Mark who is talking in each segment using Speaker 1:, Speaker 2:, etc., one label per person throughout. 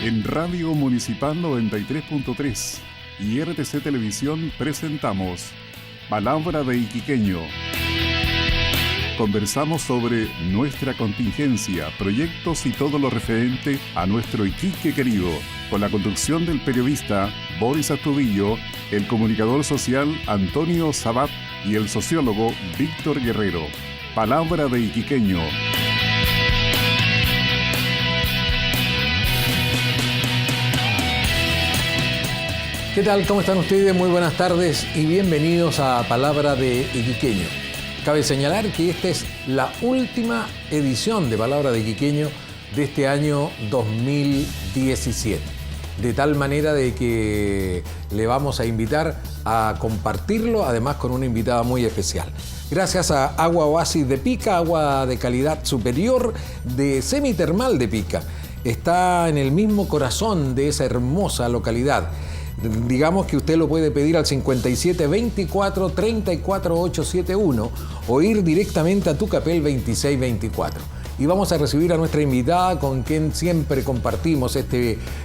Speaker 1: En Radio Municipal 93.3 y RTC Televisión presentamos Palabra de Iquiqueño. Conversamos sobre nuestra contingencia, proyectos y todo lo referente a nuestro Iquique querido, con la conducción del periodista Boris Astudillo, el comunicador social Antonio Sabat y el sociólogo Víctor Guerrero. Palabra de Iquiqueño.
Speaker 2: ¿Qué tal? ¿Cómo están ustedes? Muy buenas tardes y bienvenidos a Palabra de Iquiqueño. Cabe señalar que esta es la última edición de Palabra de Iquiqueño de este año 2017. De tal manera de que le vamos a invitar a compartirlo, además con una invitada muy especial. Gracias a Agua Oasis de Pica, agua de calidad superior de Semitermal de Pica. Está en el mismo corazón de esa hermosa localidad. Digamos que usted lo puede pedir al 57 24 34 871 o ir directamente a Tucapel 2624. Y vamos a recibir a nuestra invitada con quien siempre compartimos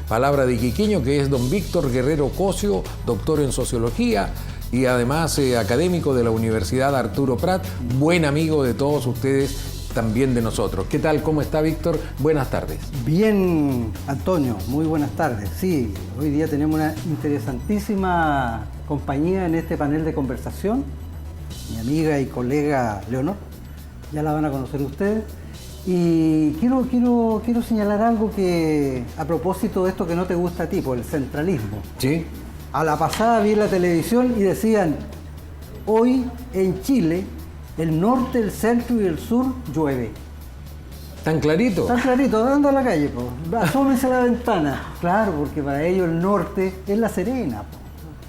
Speaker 2: Palabra de Iquiqueño, que es don Víctor Guerrero Cosio, doctor en sociología y además académico de la Universidad Arturo Prat, buen amigo de todos ustedes, también de nosotros. ¿Qué tal? ¿Cómo está, Víctor? Buenas tardes.
Speaker 3: Bien, Antonio, muy buenas tardes. Sí, hoy día tenemos una interesantísima compañía en este panel de conversación. Mi amiga y colega Leonor, ya la van a conocer ustedes. Y quiero señalar algo que, a propósito de esto que no te gusta a ti, por el centralismo.
Speaker 2: Sí.
Speaker 3: A la pasada vi la televisión y decían, hoy en Chile, el norte, el centro y el sur llueve.
Speaker 2: ¿Tan clarito?
Speaker 3: Tan clarito, dando a la calle, po. Asómense a la ventana. Claro, porque para ellos el norte es La Serena, po.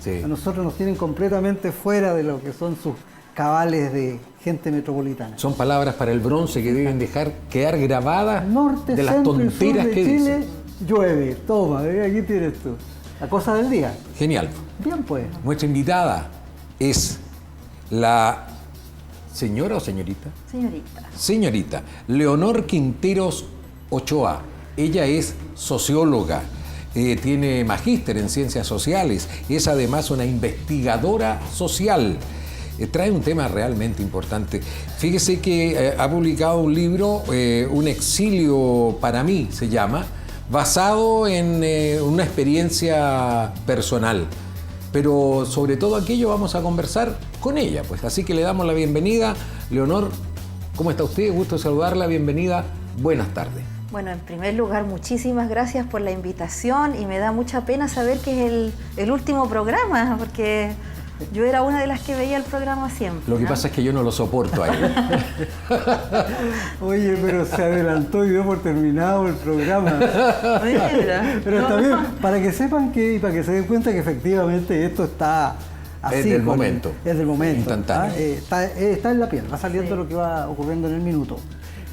Speaker 2: Sí.
Speaker 3: A nosotros nos tienen completamente fuera de lo que son sus cabales de gente metropolitana.
Speaker 2: Son palabras para el bronce que deben dejar quedar grabadas
Speaker 3: Norte,
Speaker 2: de las
Speaker 3: centro y sur
Speaker 2: tonteras
Speaker 3: de
Speaker 2: que
Speaker 3: Chile,
Speaker 2: dicen.
Speaker 3: llueve. Toma, aquí tienes tú. La cosa del día.
Speaker 2: Genial.
Speaker 3: Bien, pues.
Speaker 2: Nuestra invitada es la señora o señorita. Señorita Leonor Quinteros Ochoa. Ella es socióloga, tiene magíster en ciencias sociales, es además una investigadora social. Trae un tema realmente importante. Fíjese que ha publicado un libro, Un exilio para mí se llama, basado en una experiencia personal. Pero sobre todo aquello vamos a conversar con ella, pues. Así que le damos la bienvenida. Leonor, ¿cómo está usted? Gusto saludarla, bienvenida. Buenas tardes.
Speaker 4: Bueno, en primer lugar, muchísimas gracias por la invitación y me da mucha pena saber que es el último programa, porque yo era una de las que veía el programa siempre.
Speaker 2: Lo que pasa es que yo no lo soporto a ella.
Speaker 3: Oye, pero se adelantó y dio por terminado el programa.
Speaker 4: Mira,
Speaker 3: Pero está bien, para que sepan y para que se den cuenta que efectivamente esto está así.
Speaker 2: Es del momento.
Speaker 3: Es del momento.
Speaker 2: Instantáneo.
Speaker 3: Está en la piel, va saliendo lo que va ocurriendo en el minuto.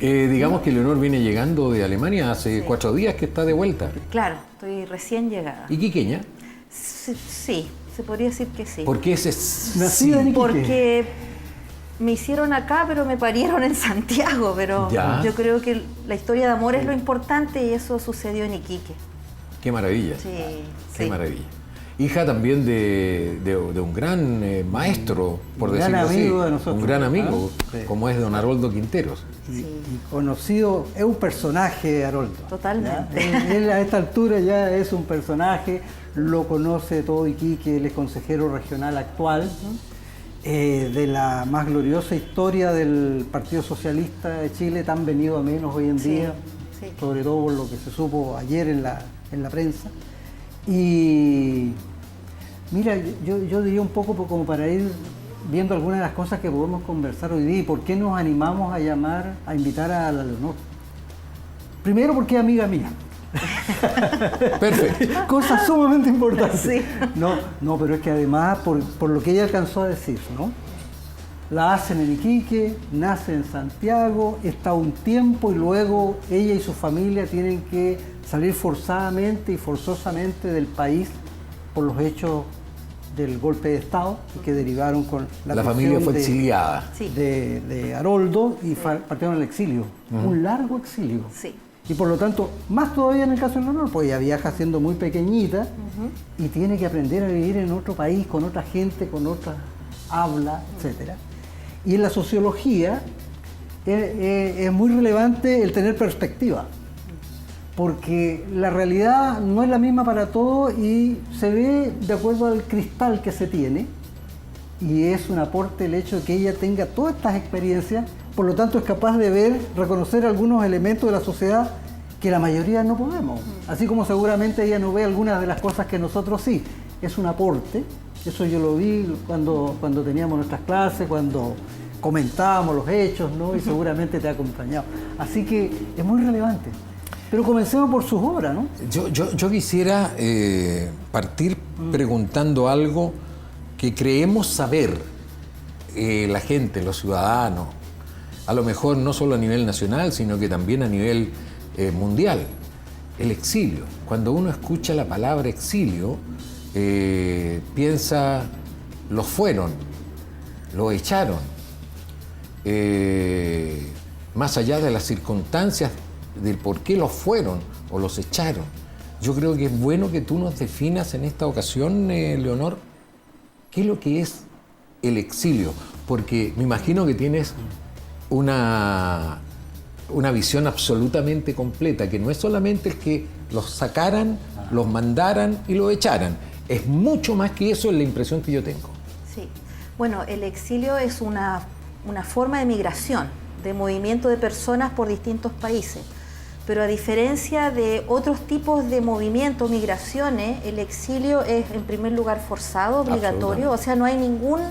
Speaker 2: Digamos que Leonor viene llegando de Alemania hace 4 días que está de vuelta.
Speaker 4: Claro, estoy recién llegada.
Speaker 2: ¿Iquiqueña?
Speaker 4: Sí, se podría decir que sí.
Speaker 2: ¿Por qué ese
Speaker 3: Nacida en Iquique.
Speaker 4: Porque me hicieron acá, pero me parieron en Santiago. Pero
Speaker 2: Ya.
Speaker 4: yo creo que la historia de amor es lo importante y eso sucedió en Iquique.
Speaker 2: Qué maravilla.
Speaker 4: Sí,
Speaker 2: Qué
Speaker 4: sí.
Speaker 2: maravilla. Hija también de un gran maestro, por
Speaker 3: Un gran
Speaker 2: decirlo así.
Speaker 3: amigo de nosotros.
Speaker 2: Un gran amigo,
Speaker 3: Sí.
Speaker 2: como es don Haroldo Quinteros.
Speaker 3: Y conocido, es un personaje, Haroldo.
Speaker 4: Totalmente.
Speaker 3: ¿Ya? Él a esta altura ya es un personaje, lo conoce todo Iquique, él es consejero regional actual, de la más gloriosa historia del Partido Socialista de Chile, tan venido a menos hoy en día,
Speaker 4: sí.
Speaker 3: sobre todo por lo que se supo ayer en la prensa. Y mira, yo diría un poco como para ir viendo algunas de las cosas que podemos conversar hoy día y por qué nos animamos a invitar a la Leonor. Primero porque es amiga mía.
Speaker 2: Perfecto.
Speaker 3: Cosa sumamente importante.
Speaker 4: Sí.
Speaker 3: No, pero es que además, por lo que ella alcanzó a decir, ¿no? La hacen en Iquique, nace en Santiago, está un tiempo y luego ella y su familia tienen que salir forzadamente y forzosamente del país por los hechos del golpe de Estado que derivaron con
Speaker 2: La familia fue exiliada.
Speaker 4: Sí.
Speaker 3: de Haroldo y partieron al exilio. Un largo exilio.
Speaker 4: Sí.
Speaker 3: Y por lo tanto, más todavía en el caso de Leonor, pues ella viaja siendo muy pequeñita y tiene que aprender a vivir en otro país, con otra gente, con otra habla, etc. Y en la sociología es muy relevante el tener perspectiva, porque la realidad no es la misma para todos y se ve de acuerdo al cristal que se tiene, y es un aporte el hecho de que ella tenga todas estas experiencias. Por lo tanto, es capaz de ver, reconocer algunos elementos de la sociedad que la mayoría no podemos. Así como seguramente ella no ve algunas de las cosas que nosotros sí. Es un aporte. Eso yo lo vi cuando teníamos nuestras clases, cuando comentábamos los hechos, ¿no? Y seguramente te ha acompañado. Así que es muy relevante. Pero comencemos por sus obras, ¿no?
Speaker 2: Yo quisiera partir preguntando algo que creemos saber la gente, los ciudadanos, a lo mejor no solo a nivel nacional, sino que también a nivel mundial. El exilio. Cuando uno escucha la palabra exilio, piensa, los fueron, los echaron. Más allá de las circunstancias del por qué los fueron o los echaron. Yo creo que es bueno que tú nos definas en esta ocasión, Leonor, qué es lo que es el exilio, porque me imagino que tienes una visión absolutamente completa, que no es solamente el que los sacaran, los mandaran y los echaran, es mucho más que eso, es la impresión que yo tengo.
Speaker 4: Sí, bueno, el exilio es una forma de migración, de movimiento de personas por distintos países, pero a diferencia de otros tipos de movimientos, migraciones, el exilio es en primer lugar forzado, obligatorio, o sea, no hay ningún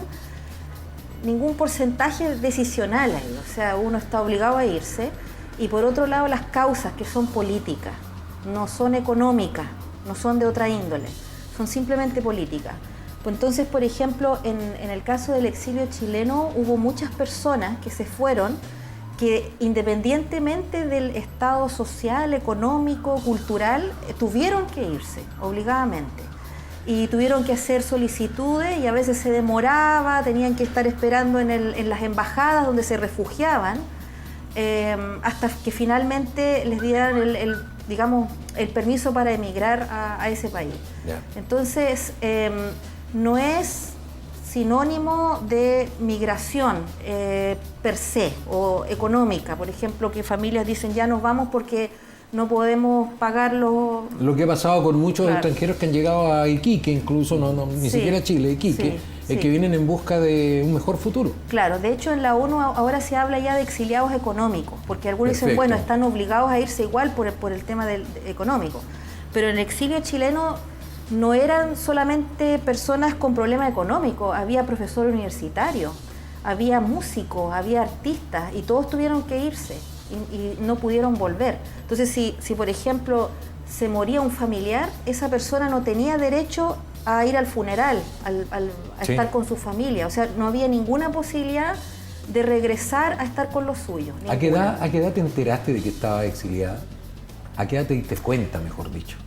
Speaker 4: porcentaje decisional ahí, o sea, uno está obligado a irse. Y por otro lado, las causas, que son políticas, no son económicas, no son de otra índole, son simplemente políticas. Pues entonces, por ejemplo, en el caso del exilio chileno, hubo muchas personas que se fueron, que independientemente del estado social, económico, cultural, tuvieron que irse, obligadamente. Y tuvieron que hacer solicitudes y a veces se demoraba, tenían que estar esperando en las embajadas donde se refugiaban, hasta que finalmente les dieran el permiso para emigrar a ese país.
Speaker 2: Yeah.
Speaker 4: Entonces, no es sinónimo de migración per se o económica. Por ejemplo, que familias dicen ya nos vamos porque no podemos pagarlo.
Speaker 2: Lo que ha pasado con muchos
Speaker 4: Claro.
Speaker 2: extranjeros que han llegado a Iquique, incluso ni
Speaker 4: Sí.
Speaker 2: siquiera a Chile, Iquique,
Speaker 4: Sí.
Speaker 2: que vienen en busca de un mejor futuro.
Speaker 4: Claro, de hecho en la ONU ahora se habla ya de exiliados económicos, porque algunos dicen,
Speaker 2: Perfecto.
Speaker 4: bueno, están obligados a irse igual por el tema económico. Pero en el exilio chileno no eran solamente personas con problemas económicos, había profesores universitarios, había músicos, había artistas, y todos tuvieron que irse y no pudieron volver. Entonces, si por ejemplo se moría un familiar, esa persona no tenía derecho a ir al funeral, a
Speaker 2: Sí.
Speaker 4: estar con su familia. O sea, no había ninguna posibilidad de regresar a estar con los suyos.
Speaker 2: ¿A qué
Speaker 4: Ninguna.
Speaker 2: edad te enteraste de que estaba exiliada? ¿A qué edad te diste cuenta, mejor dicho?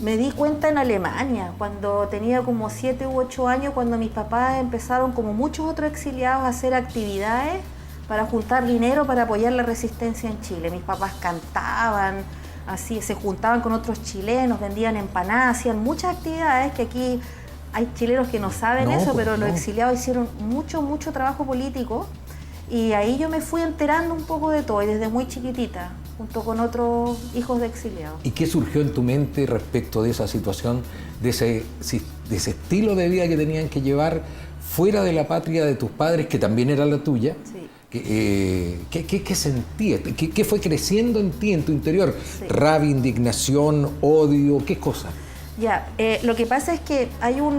Speaker 4: Me di cuenta en Alemania, cuando tenía como 7 u 8 años, cuando mis papás empezaron, como muchos otros exiliados, a hacer actividades para juntar dinero para apoyar la resistencia en Chile. Mis papás cantaban, así se juntaban con otros chilenos, vendían empanadas, hacían muchas actividades que aquí hay chilenos que no saben
Speaker 2: No,
Speaker 4: eso,
Speaker 2: pues,
Speaker 4: pero los
Speaker 2: no.
Speaker 4: exiliados hicieron mucho trabajo político, y ahí yo me fui enterando un poco de todo, y desde muy chiquitita, junto con otros hijos de exiliados.
Speaker 2: ¿Y qué surgió en tu mente respecto de esa situación, de ese estilo de vida que tenían que llevar fuera de la patria de tus padres, que también era la tuya?
Speaker 4: Sí.
Speaker 2: ¿Qué sentías? ¿Qué fue creciendo en ti, en tu interior?
Speaker 4: Sí.
Speaker 2: ¿Rabia, indignación, odio? ¿Qué cosa?
Speaker 4: Ya, lo que pasa es que hay o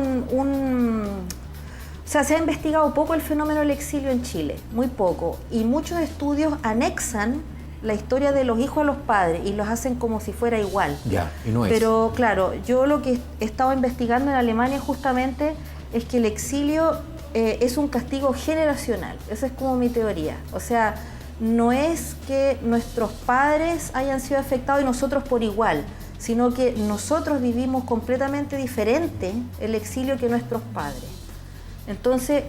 Speaker 4: sea, se ha investigado poco el fenómeno del exilio en Chile, muy poco, y muchos estudios anexan la historia de los hijos a los padres y los hacen como si fuera igual.
Speaker 2: Ya, y no es.
Speaker 4: Pero claro, yo lo que he estado investigando en Alemania justamente es que el exilio es un castigo generacional. Esa es como mi teoría. O sea, no es que nuestros padres hayan sido afectados y nosotros por igual, sino que nosotros vivimos completamente diferente el exilio que nuestros padres. Entonces,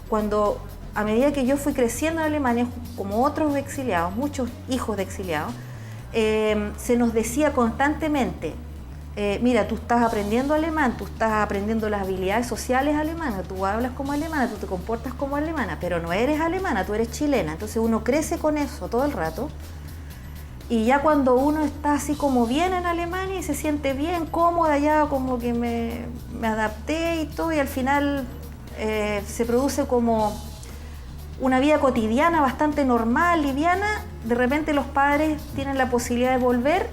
Speaker 4: cuando a medida que yo fui creciendo en Alemania, como otros exiliados, muchos hijos de exiliados, se nos decía constantemente, mira, tú estás aprendiendo alemán, tú estás aprendiendo las habilidades sociales alemanas, tú hablas como alemana, tú te comportas como alemana, pero no eres alemana, tú eres chilena. Entonces uno crece con eso todo el rato. Y ya cuando uno está así como bien en Alemania y se siente bien, cómoda ya, como que me adapté y todo, y al final se produce como una vida cotidiana bastante normal, liviana, de repente los padres tienen la posibilidad de volver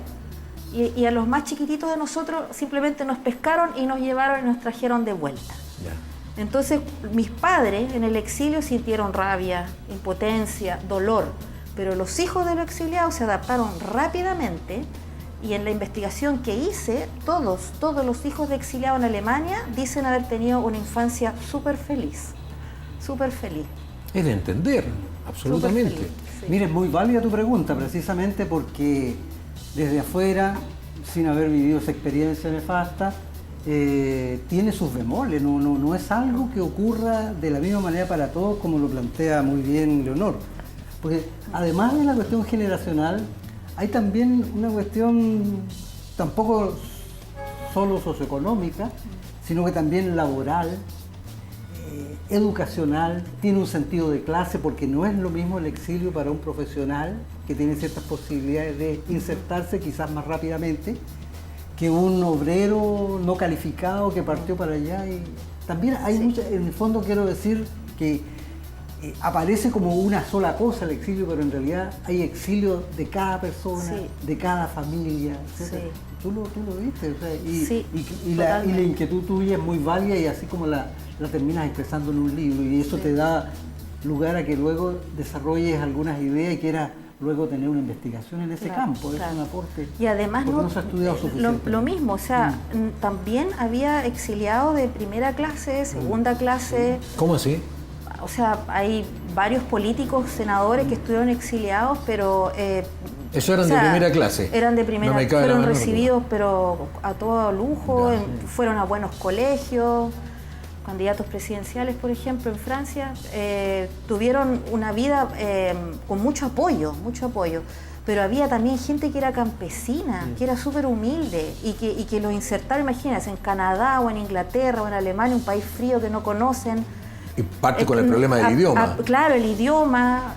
Speaker 4: y a los más chiquititos de nosotros simplemente nos pescaron y nos llevaron y nos trajeron de vuelta. Yeah. Entonces mis padres en el exilio sintieron rabia, impotencia, dolor, pero los hijos de los exiliados se adaptaron rápidamente y en la investigación que hice, todos los hijos de exiliados en Alemania dicen haber tenido una infancia súper feliz, súper feliz.
Speaker 2: Es de entender, absolutamente.
Speaker 4: Feliz, sí.
Speaker 3: Mira, es muy válida tu pregunta, precisamente porque desde afuera, sin haber vivido esa experiencia nefasta, tiene sus bemoles, no es algo que ocurra de la misma manera para todos, como lo plantea muy bien Leonor. Porque además de la cuestión generacional, hay también una cuestión tampoco solo socioeconómica, sino que también laboral, educacional, tiene un sentido de clase, porque no es lo mismo el exilio para un profesional que tiene ciertas posibilidades de insertarse quizás más rápidamente que un obrero no calificado que partió para allá. Y también hay mucha, en el fondo quiero decir que aparece como una sola cosa el exilio, pero en realidad hay exilio de cada persona, de cada familia, etc. Sí. Tú lo viste, o sea, y la inquietud tuya es muy válida y así como la terminas expresando en un libro, y eso te da lugar a que luego desarrolles algunas ideas y quieras luego tener una investigación en ese campo. Es un aporte.
Speaker 4: Y además
Speaker 3: no se ha estudiado suficiente.
Speaker 4: Lo mismo, o sea, también había exiliados de primera clase, segunda clase.
Speaker 2: ¿Cómo así?
Speaker 4: O sea, hay varios políticos, senadores que estuvieron exiliados, pero...
Speaker 2: Eso eran de primera clase.
Speaker 4: Eran de primera clase, fueron recibidos, pero a todo lujo, fueron a buenos colegios, candidatos presidenciales, por ejemplo, en Francia, tuvieron una vida con mucho apoyo, pero había también gente que era campesina, que era súper humilde y que los insertaron, imagínense, en Canadá o en Inglaterra o en Alemania, un país frío que no conocen.
Speaker 2: Y parte con el problema del idioma.
Speaker 4: Claro, el idioma,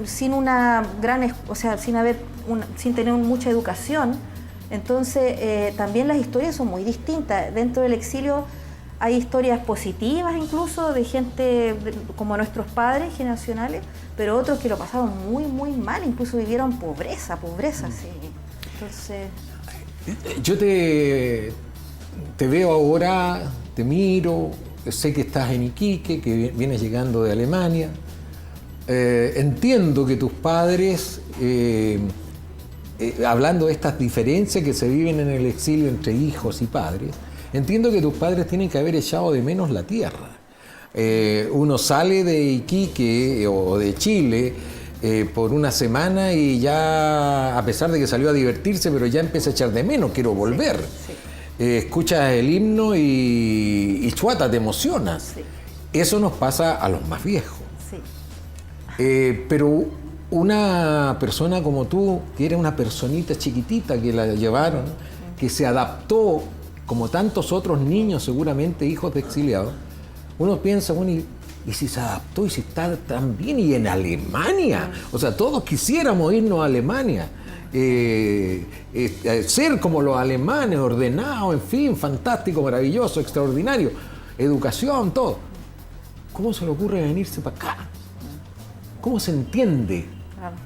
Speaker 4: sin una gran, o sea, sin tener mucha educación. Entonces, también las historias son muy distintas. Dentro del exilio hay historias positivas incluso de gente como nuestros padres generacionales, pero otros que lo pasaron muy, muy mal, incluso vivieron pobreza, sí. Entonces...
Speaker 2: Yo te veo ahora, te miro, sé que estás en Iquique, que vienes llegando de Alemania. Entiendo que tus padres, hablando de estas diferencias que se viven en el exilio entre hijos y padres, entiendo que tus padres tienen que haber echado de menos la tierra. Uno sale de Iquique o de Chile por una semana y ya, a pesar de que salió a divertirse, pero ya empieza a echar de menos, quiero volver. Sí. Escuchas el himno y chuata, te emocionas. Sí. Eso nos pasa a los más viejos. Sí. Pero una persona como tú, que era una personita chiquitita que la llevaron, que se adaptó, como tantos otros niños seguramente, hijos de exiliados, uno piensa, bueno, ¿y si se adaptó y si está tan bien? Y en Alemania, o sea, todos quisiéramos irnos a Alemania. Ser como los alemanes, ordenados, en fin, fantástico, maravilloso, extraordinario, educación, todo. ¿Cómo se le ocurre venirse para acá? ¿Cómo se entiende?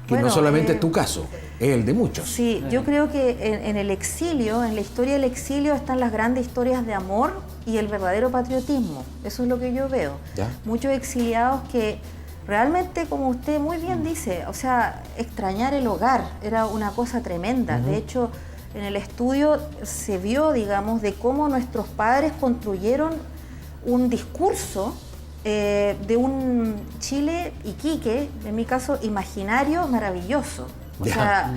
Speaker 2: Que no solamente es tu caso, es el de muchos.
Speaker 4: Sí, yo creo que en el exilio, en la historia del exilio, están las grandes historias de amor y el verdadero patriotismo. Eso es lo que yo veo. ¿Ya? Muchos exiliados que realmente, como usted muy bien dice, o sea, extrañar el hogar era una cosa tremenda. De hecho, en el estudio se vio, digamos, de cómo nuestros padres construyeron un discurso de un Chile, Iquique, en mi caso, imaginario, maravilloso. O sea,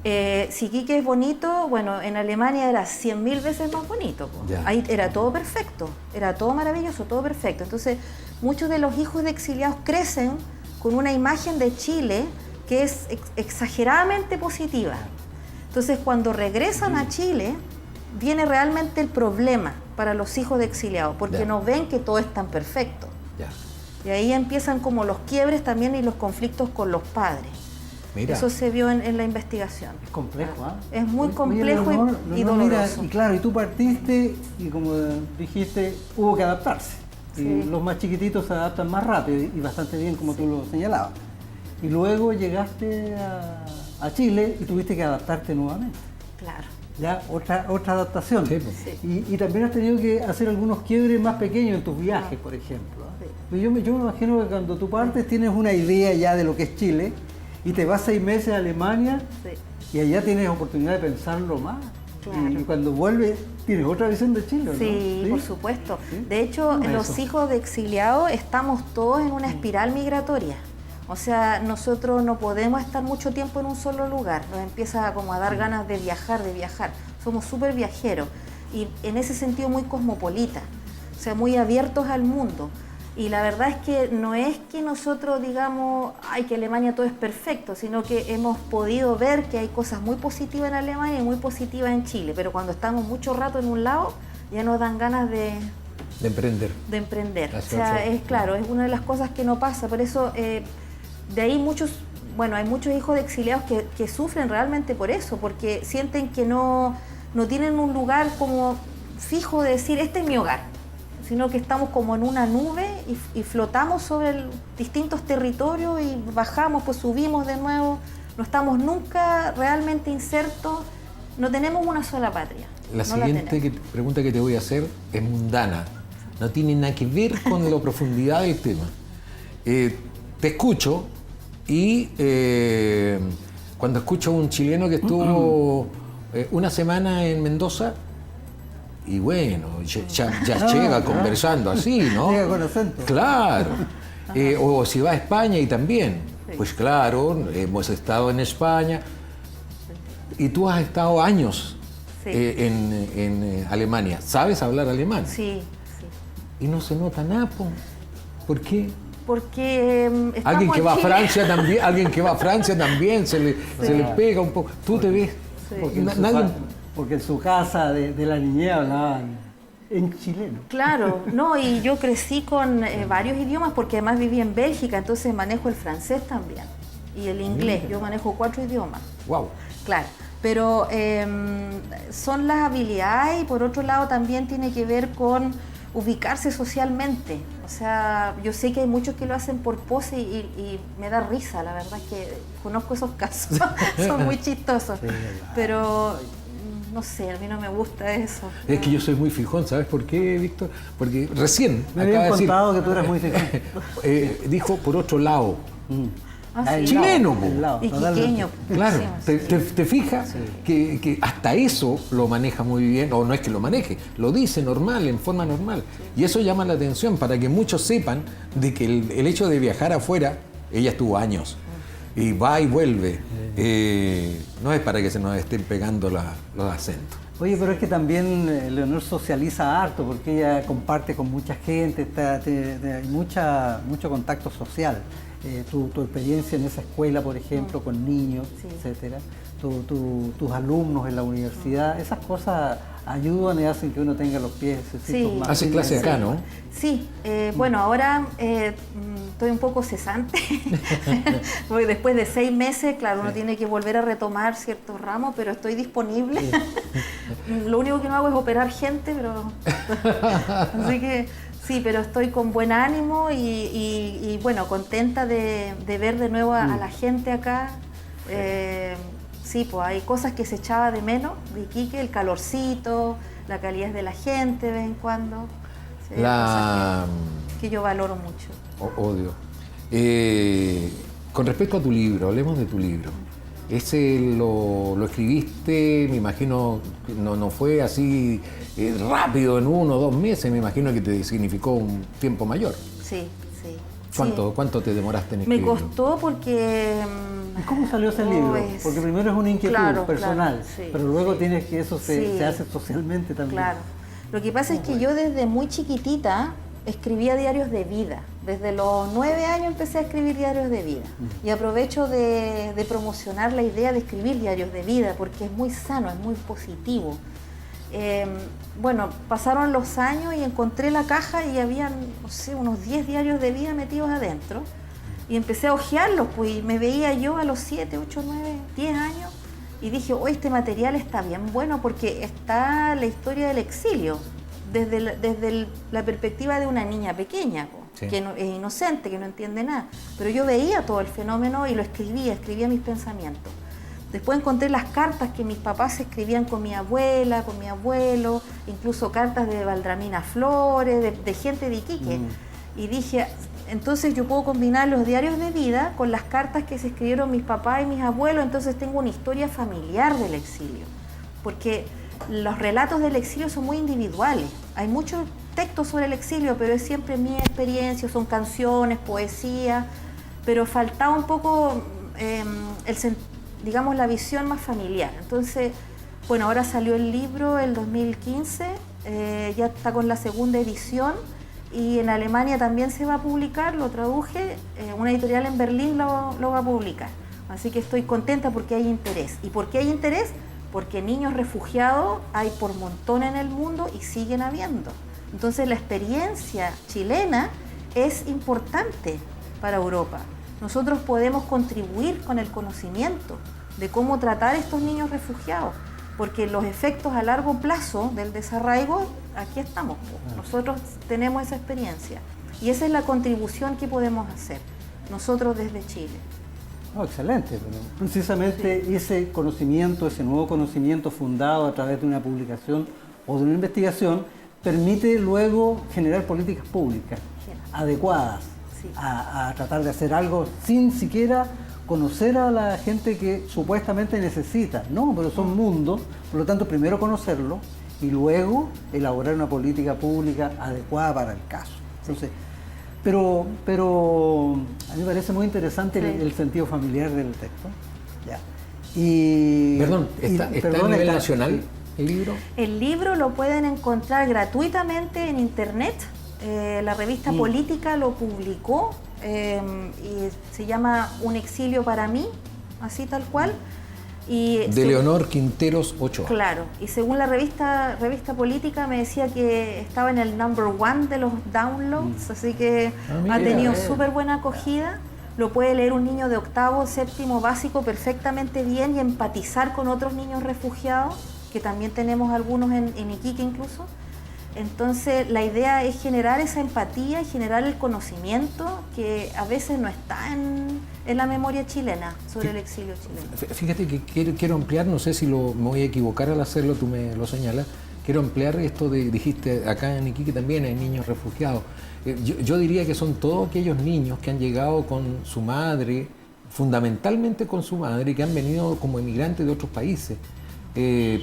Speaker 4: si Iquique es bonito, bueno, en Alemania era 100.000 veces más bonito. Ahí era todo perfecto, era todo maravilloso, todo perfecto. Entonces, muchos de los hijos de exiliados crecen con una imagen de Chile que es exageradamente positiva. Entonces, cuando regresan a Chile, viene realmente el problema para los hijos de exiliados, porque no ven que todo es tan perfecto. Y ahí empiezan como los quiebres también y los conflictos con los padres.
Speaker 2: Mira.
Speaker 4: Eso se vio en la investigación.
Speaker 3: Es complejo, ¿ah?
Speaker 4: Es muy complejo y
Speaker 3: Leonor,
Speaker 4: doloroso.
Speaker 3: mira, y claro, y tú partiste y como dijiste, hubo que adaptarse.
Speaker 4: Sí.
Speaker 3: Y los más chiquititos se adaptan más rápido y bastante bien, como tú lo señalabas. Y luego llegaste a Chile y tuviste que adaptarte nuevamente.
Speaker 4: Claro.
Speaker 3: Ya, otra adaptación.
Speaker 2: Sí, pues.
Speaker 4: Sí.
Speaker 3: Y también has tenido que hacer algunos quiebres más pequeños en tus viajes, por ejemplo.
Speaker 4: Sí.
Speaker 3: Pero yo me imagino que cuando tú partes tienes una idea ya de lo que es Chile y te vas 6 meses a Alemania
Speaker 4: Sí.
Speaker 3: y allá tienes oportunidad de pensarlo más.
Speaker 4: Claro.
Speaker 3: Y cuando vuelves tienes otra visión de Chile, ¿no?
Speaker 4: Sí, por supuesto.
Speaker 3: ¿Sí?
Speaker 4: De hecho,
Speaker 3: ¿Cómo es
Speaker 4: los
Speaker 3: eso?
Speaker 4: hijos de exiliados estamos todos en una espiral migratoria. O sea, nosotros no podemos estar mucho tiempo en un solo lugar. Nos empieza como a dar ganas de viajar, de viajar. Somos súper viajeros y en ese sentido muy cosmopolitas, o sea, muy abiertos al mundo. Y la verdad es que no es que nosotros digamos, ay, que Alemania todo es perfecto, sino que hemos podido ver que hay cosas muy positivas en Alemania y muy positivas en Chile, pero cuando estamos mucho rato en un lado, ya nos dan ganas de
Speaker 2: emprender.
Speaker 4: emprender. O
Speaker 2: Hacer
Speaker 4: sea,
Speaker 2: otro.
Speaker 4: es claro, es una de las cosas que no pasa. Por eso, de ahí hay muchos hijos de exiliados que sufren realmente por eso, porque sienten que no tienen un lugar como fijo de decir, este es mi hogar, sino que estamos como en una nube y flotamos sobre distintos territorios y bajamos, pues subimos de nuevo, no estamos nunca realmente insertos, no tenemos una sola patria.
Speaker 2: La
Speaker 4: no
Speaker 2: siguiente pregunta que te voy a hacer es mundana, no tiene nada que ver con la profundidad del tema. Te escucho y cuando escucho a un chileno que estuvo una semana en Mendoza, y bueno, ya llega conversando así, ¿no?
Speaker 3: Llega con acento.
Speaker 2: Claro. O si va a España y también. Sí. Pues claro, hemos estado en España. Y tú has estado años en Alemania. ¿Sabes hablar alemán?
Speaker 4: Sí, sí.
Speaker 2: Y no se nota nada, ¿por qué?
Speaker 4: Porque
Speaker 2: alguien que va a Francia también, se le pega un poco. Tú te ves.
Speaker 4: Sí.
Speaker 3: Porque en su casa de la niñez hablaban en chileno.
Speaker 4: Claro, no, y yo crecí con varios idiomas porque además viví en Bélgica, entonces manejo el francés también y el inglés. Yo manejo 4 idiomas.
Speaker 2: Wow.
Speaker 4: Claro, pero son las habilidades y por otro lado también tiene que ver con ubicarse socialmente. O sea, yo sé que hay muchos que lo hacen por pose y me da risa, la verdad es que conozco esos casos, son muy chistosos, pero no sé, a mí no me gusta eso.
Speaker 2: Es que yo soy muy fijón, ¿sabes por qué, Víctor? Porque recién
Speaker 3: me habían contado que tú eras muy fijón.
Speaker 2: Dijo por otro lado.
Speaker 4: Ah, sí.
Speaker 2: Chileno,
Speaker 4: iquiqueño.
Speaker 2: Claro,
Speaker 4: Sí.
Speaker 2: te fijas que hasta eso lo maneja muy bien, o no es que lo maneje, lo dice normal, en forma normal. Sí. Y eso llama la atención para que muchos sepan de que el hecho de viajar afuera, ella estuvo años, y va y vuelve, no es para que se nos estén pegando los acentos.
Speaker 3: Oye, pero es que también Leonor socializa harto, porque ella comparte con mucha gente, hay mucho contacto social. Tu experiencia en esa escuela, por ejemplo, con niños, etcétera, tus alumnos en la universidad, esas cosas ayudan y hacen que uno tenga los pies más.
Speaker 2: Hace clase acá, ¿no?
Speaker 4: Sí, bueno, ahora estoy un poco cesante, porque después de 6 meses, claro, uno tiene que volver a retomar ciertos ramos, pero estoy disponible. Lo único que no hago es operar gente, pero así que sí, pero estoy con buen ánimo y bueno, contenta de ver de nuevo a la gente acá. Sí, pues hay cosas que se echaba de menos de Iquique, el calorcito, la calidez de la gente de vez en cuando. Sí, cosas que yo valoro mucho.
Speaker 2: Odio. Con respecto a tu libro, hablemos de tu libro. Ese lo escribiste, me imagino, no fue así rápido en 1 o 2 meses, me imagino que te significó un tiempo mayor.
Speaker 4: Sí, sí.
Speaker 2: ¿Cuánto te demoraste en escribirlo?
Speaker 4: Me costó porque...
Speaker 3: ¿Y cómo salió ese libro? Porque primero es una inquietud personal, pero luego tienes que eso se hace socialmente también.
Speaker 4: Claro. Lo que pasa es que yo desde muy chiquitita escribía diarios de vida. Desde los 9 años empecé a escribir diarios de vida. Y aprovecho de promocionar la idea de escribir diarios de vida porque es muy sano, es muy positivo. Bueno, pasaron los años y encontré la caja y había, no sé, unos 10 diarios de vida metidos adentro. Y empecé a hojearlos, pues, y me veía yo a los 7, 8, 9, 10 años y dije, oh, este material está bien bueno porque está la historia del exilio desde la perspectiva de una niña pequeña, sí, que es inocente, que no entiende nada. Pero yo veía todo el fenómeno y lo escribía mis pensamientos. Después encontré las cartas que mis papás escribían con mi abuela, con mi abuelo, incluso cartas de Valdramina Flores, de gente de Iquique. Y dije, entonces yo puedo combinar los diarios de vida con las cartas que se escribieron mis papás y mis abuelos, entonces tengo una historia familiar del exilio. Porque los relatos del exilio son muy individuales. Hay muchos textos sobre el exilio, pero es siempre mi experiencia, son canciones, poesía, pero faltaba un poco digamos, la visión más familiar. Entonces, bueno, ahora salió el libro el 2015, ya está con la segunda edición y en Alemania también se va a publicar, lo traduje, una editorial en Berlín lo va a publicar. Así que estoy contenta porque hay interés. ¿Y por qué hay interés? Porque niños refugiados hay por montón en el mundo y siguen habiendo. Entonces la experiencia chilena es importante para Europa. Nosotros podemos contribuir con el conocimiento de cómo tratar a estos niños refugiados, porque los efectos a largo plazo del desarraigo, aquí estamos. Nosotros tenemos esa experiencia y esa es la contribución que podemos hacer nosotros desde Chile.
Speaker 3: Oh, excelente, pero precisamente sí, ese conocimiento, ese nuevo conocimiento fundado a través de una publicación o de una investigación, permite luego generar políticas públicas adecuadas, sí, a tratar de hacer algo sin siquiera conocer a la gente que supuestamente necesita. No, pero son mundos, por lo tanto primero conocerlo y luego elaborar una política pública adecuada para el caso. Entonces, pero a mí me parece muy interesante el sentido familiar del texto. Ya. Y,
Speaker 2: Perdón, ¿está a nivel nacional el libro?
Speaker 4: El libro lo pueden encontrar gratuitamente en internet. La revista Política lo publicó y se llama Un exilio para mí, así tal cual. Y
Speaker 2: de Leonor Quinteros Ochoa.
Speaker 4: Claro, y según la revista Política me decía que estaba en el number 1 de los downloads, así que ha tenido súper buena acogida. Lo puede leer un niño de octavo, séptimo, básico perfectamente bien y empatizar con otros niños refugiados, que también tenemos algunos en Iquique incluso. Entonces la idea es generar esa empatía y generar el conocimiento que a veces no está en la memoria chilena sobre el exilio chileno.
Speaker 2: Fíjate que quiero ampliar, no sé si me voy a equivocar al hacerlo, tú me lo señalas, quiero ampliar esto dijiste acá en Iquique también hay niños refugiados. Yo diría que son todos aquellos niños que han llegado con su madre, fundamentalmente con su madre, que han venido como emigrantes de otros países.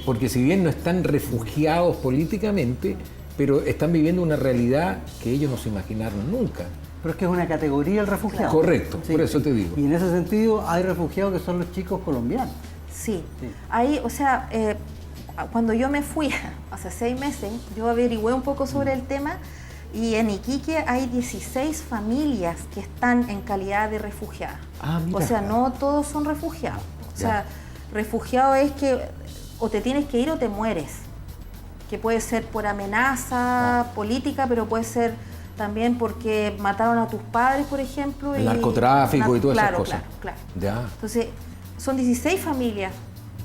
Speaker 2: Porque si bien no están refugiados políticamente, pero están viviendo una realidad que ellos no se imaginaron nunca.
Speaker 3: Pero es que es una categoría el refugiado.
Speaker 2: Correcto, sí, por eso te digo.
Speaker 3: Y en ese sentido hay refugiados que son los chicos colombianos.
Speaker 4: Sí. Ahí, o sea, cuando yo me fui hace 6 meses, yo averigüé un poco sobre el tema y en Iquique hay 16 familias que están en calidad de refugiadas. O sea, no todos son refugiados. O sea, refugiado es que o te tienes que ir o te mueres, que puede ser por amenaza política, pero puede ser también porque mataron a tus padres, por ejemplo.
Speaker 2: El narcotráfico y todas esas cosas.
Speaker 4: Claro.
Speaker 2: Ya.
Speaker 4: Entonces, son 16 familias